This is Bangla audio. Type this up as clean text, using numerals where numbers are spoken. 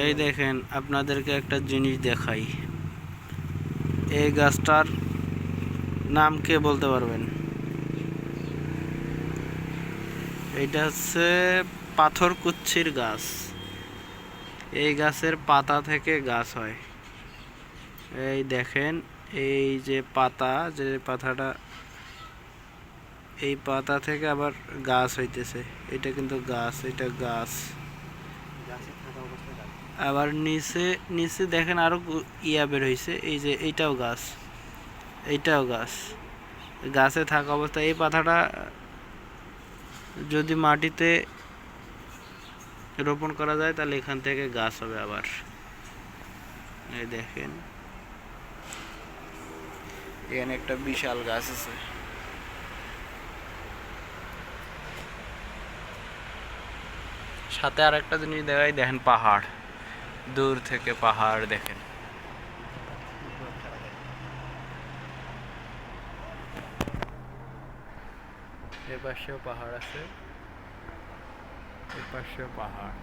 এই দেখেন আপনাদেরকে একটা জিনিস দেখাই। এই গাছটার নাম কে বলতে পারবেন? এইটা হচ্ছে পাথরকুচ্ছির গাছ। এই গাছের পাতা থেকে গাছ হয়। এই দেখেন, এই যে পাতা, যে পাতাটা, এই পাতা থেকে আবার গাছ হইতেছে। এটা কিন্তু গাছ, এটা গাছ। আবার নিচে নিচে দেখেন আরো ইয়া বের হইছে। এই যে এইটাও গাছ, এইটাও গাছ। গাছে থাকা অবস্থায় এই পাতাটা যদি মাটিতে রোপণ করা যায় তাহলে এখান থেকে গাছ হবে আবার। এই দেখেন, এখানে একটা বিশাল গাছ আছে। সাথে আর একটা জিনিস দেখাই, দেখেন পাহাড়, দূর থেকে পাহাড় দেখেন। এ পাশেও পাহাড় আছে, এ পাশেও পাহাড়।